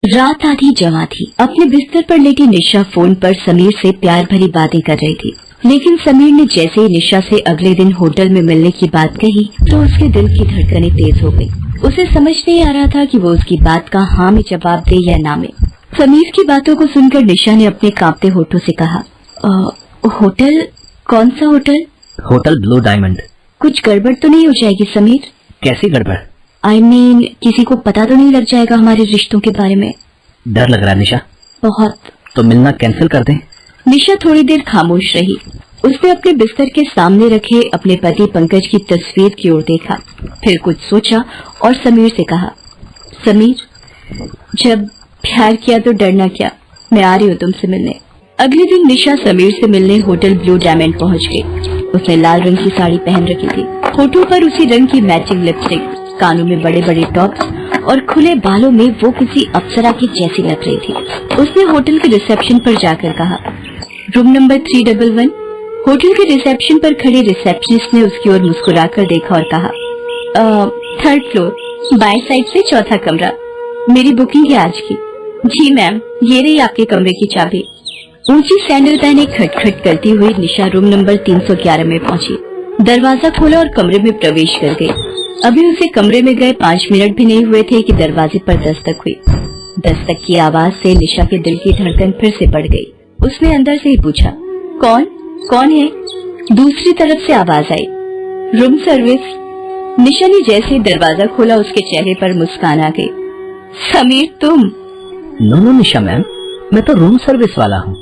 रात आधी जमा थी। अपने बिस्तर पर लेटी निशा फोन पर समीर से प्यार भरी बातें कर रही थी, लेकिन समीर ने जैसे ही निशा से अगले दिन होटल में मिलने की बात कही तो उसके दिल की धड़कनें तेज हो गई। उसे समझ नहीं आ रहा था कि वो उसकी बात का हाँ में जवाब दे या ना में। समीर की बातों को सुनकर निशा ने अपने कांपते होठों से कहा, होटल? कौन सा होटल? Hotel blue diamond. कुछ गड़बड़ तो नहीं हो जाएगी समीर? कैसी गड़बड़? I mean, किसी को पता तो नहीं लग जाएगा हमारे रिश्तों के बारे में? डर लग रहा है निशा। बहुत। तो मिलना कैंसिल कर दें? निशा थोड़ी देर खामोश रही। उसने अपने बिस्तर के सामने रखे अपने पति पंकज की तस्वीर की ओर देखा, फिर कुछ सोचा और समीर से कहा, समीर, जब प्यार किया तो डरना क्या, मैं आ रही हूँ तुमसे मिलने। अगले दिन निशा समीर से मिलने होटल ब्लू डायमंड पहुँच गई। उसने लाल रंग की साड़ी पहन रखी थी, होठों पर उसी रंग की मैचिंग लिपस्टिक, कानों में बड़े बड़े टॉप्स और खुले बालों में वो किसी अप्सरा की जैसी लग रही थी। उसने होटल के रिसेप्शन पर जाकर कहा, रूम नंबर 311। होटल के रिसेप्शन पर खड़े रिसेप्शनिस्ट ने उसकी ओर मुस्कुराकर देखा और कहा, 3rd फ्लोर, बाएं साइड से 4था कमरा। मेरी बुकिंग है आज की। जी मैम, ये रही आपके कमरे की चाबी। ऊंची सैंडल पहने खटखट करती हुई निशा रूम नंबर 311 में पहुंची। दरवाजा खोला और कमरे में प्रवेश कर गई। अभी उसे कमरे में गए 5 मिनट भी नहीं हुए थे कि दरवाजे पर दस्तक हुई। दस्तक की आवाज से निशा के दिल की धड़कन फिर से बढ़ गई। उसने अंदर से ही पूछा, कौन है? दूसरी तरफ से आवाज आई, रूम सर्विस। निशा ने जैसे दरवाजा खोला उसके चेहरे पर मुस्कान आ गई। समीर तुम? नो निशा मैम, मैं तो रूम सर्विस वाला हूँ।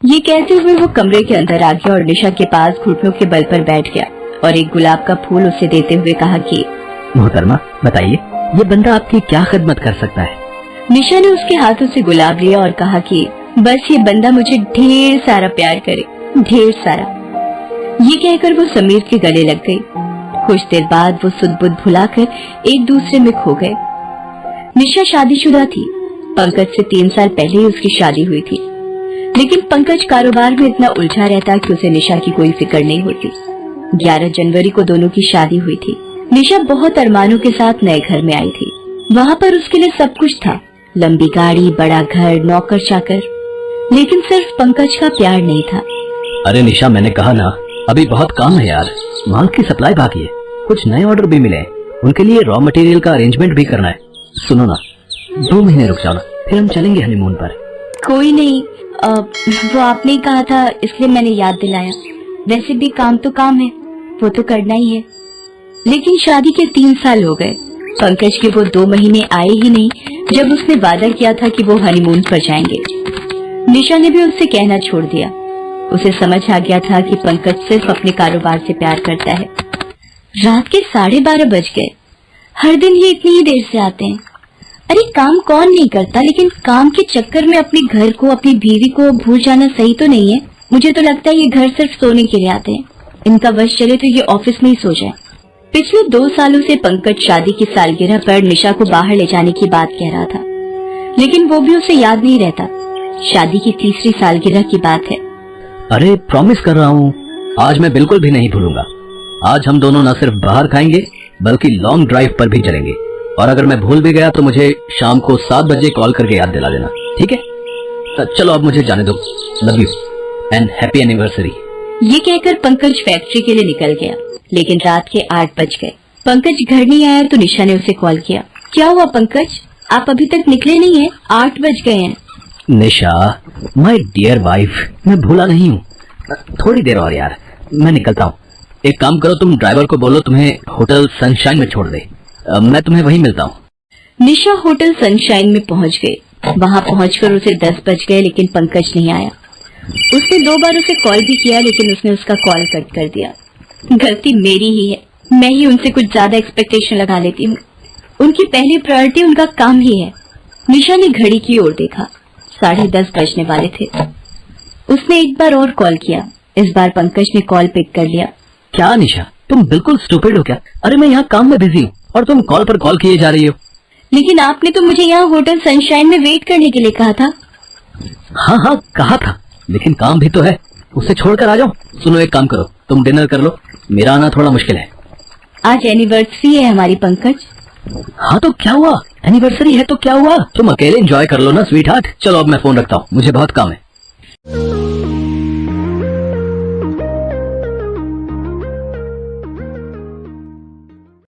ये कहते हुए वो कमरे के अंदर आ गया और निशा के पास घुटनों के बल पर बैठ गया और एक गुलाब का फूल उसे देते हुए कहा कि मोहतरमा बताइए, ये बंदा आपकी क्या खिदमत कर सकता है? निशा ने उसके हाथों से गुलाब लिया और कहा कि बस ये बंदा मुझे ढेर सारा प्यार करे, ढेर सारा। ये कहकर वो समीर के गले लग गई। कुछ देर बाद वो सुध बुध भुलाकर एक दूसरे में खो गए। निशा शादीशुदा थी। पंकज से 3 साल पहले ही उसकी शादी हुई थी, लेकिन पंकज कारोबार में इतना उलझा रहता कि उसे निशा की कोई फिक्र नहीं होती। 11 जनवरी को दोनों की शादी हुई थी। निशा बहुत अरमानों के साथ नए घर में आई थी। वहाँ पर उसके लिए सब कुछ था, लंबी गाड़ी, बड़ा घर, नौकर चाकर, लेकिन सिर्फ पंकज का प्यार नहीं था। अरे निशा, मैंने कहा ना, अभी बहुत काम है यार। माल की सप्लाई बाकी है, कुछ नए ऑर्डर भी मिले, उनके लिए रॉ मटेरियल का अरेंजमेंट भी करना है। सुनो ना, 2 महीने रुक जाओ ना, फिर हम चलेंगे हनीमून पर। कोई नहीं, वो आपने ही कहा था इसलिए मैंने याद दिलाया। वैसे भी काम तो काम है, वो तो करना ही है। लेकिन शादी के 3 साल हो गए। पंकज के वो 2 महीने आए ही नहीं जब उसने वादा किया था कि वो हनीमून पर जाएंगे। निशा ने भी उससे कहना छोड़ दिया। उसे समझ आ गया था कि पंकज सिर्फ अपने कारोबार से प्यार करता है। रात के 12:30 बज गए। हर दिन ये इतनी ही देर से आते हैं। अरे काम कौन नहीं करता, लेकिन काम के चक्कर में अपने घर को, अपनी बीवी को भूल जाना सही तो नहीं है। मुझे तो लगता है ये घर सिर्फ सोने के लिए आते हैं। इनका वश चले तो ये ऑफिस में ही सो जाए। पिछले 2 सालों से पंकज शादी की सालगिरह पर निशा को बाहर ले जाने की बात कह रहा था, लेकिन वो भी उसे याद नहीं रहता। शादी की 3री सालगिरह की बात है। अरे प्रॉमिस कर रहा हूँ, आज मैं बिल्कुल भी नहीं भूलूंगा। आज हम दोनों न सिर्फ बाहर खाएंगे बल्कि लॉन्ग ड्राइव पर भी चलेंगे। और अगर मैं भूल भी गया तो मुझे शाम को 7 बजे कॉल करके याद दिला देना, ठीक है? तो चलो अब मुझे जाने दो। Love you and happy anniversary. ये कहकर पंकज फैक्ट्री के लिए निकल गया, लेकिन रात के 8 बज गए। पंकज घर नहीं आया तो निशा ने उसे कॉल किया। क्या हुआ पंकज, आप अभी तक निकले नहीं हैं? 8 बज गए हैं। निशा, माय डियर वाइफ, मैं भूला नहीं हूँ। थोड़ी देर और यार, मैं निकलता हूँ। एक काम करो, तुम ड्राइवर को बोलो तुम्हें होटल सनशाइन में छोड़ दे। मैं तुम्हें वहीं मिलता हूँ। निशा होटल सनशाइन में पहुँच गई। वहाँ पहुँचकर उसे 10 बज गए, लेकिन पंकज नहीं आया। उसने 2 बार उसे कॉल भी किया, लेकिन उसने उसका कॉल कट कर दिया। गलती मेरी ही है, मैं ही उनसे कुछ ज्यादा एक्सपेक्टेशन लगा लेती हूँ। उनकी पहली प्रायोरिटी उनका काम ही है। निशा ने घड़ी की ओर देखा, 10:30 बजने वाले थे। उसने एक बार और कॉल किया। इस बार पंकज ने कॉल पिक कर लिया। क्या निशा, तुम बिल्कुल स्टूपिड हो क्या? अरे मैं यहाँ काम में बिजी हूँ और तुम कॉल पर कॉल किए जा रही हो। लेकिन आपने तो मुझे यहाँ होटल सनशाइन में वेट करने के लिए कहा था। हाँ कहा था, लेकिन काम भी तो है, उसे छोड़कर आ जाओ। सुनो, एक काम करो, तुम डिनर कर लो, मेरा आना थोड़ा मुश्किल है। आज एनिवर्सरी है हमारी पंकज, हाँ तो क्या हुआ, एनिवर्सरी है तो क्या हुआ, तुम अकेले एंजॉय कर लो ना स्वीट हार्ट। चलो अब मैं फोन रखता हूँ, मुझे बहुत काम है।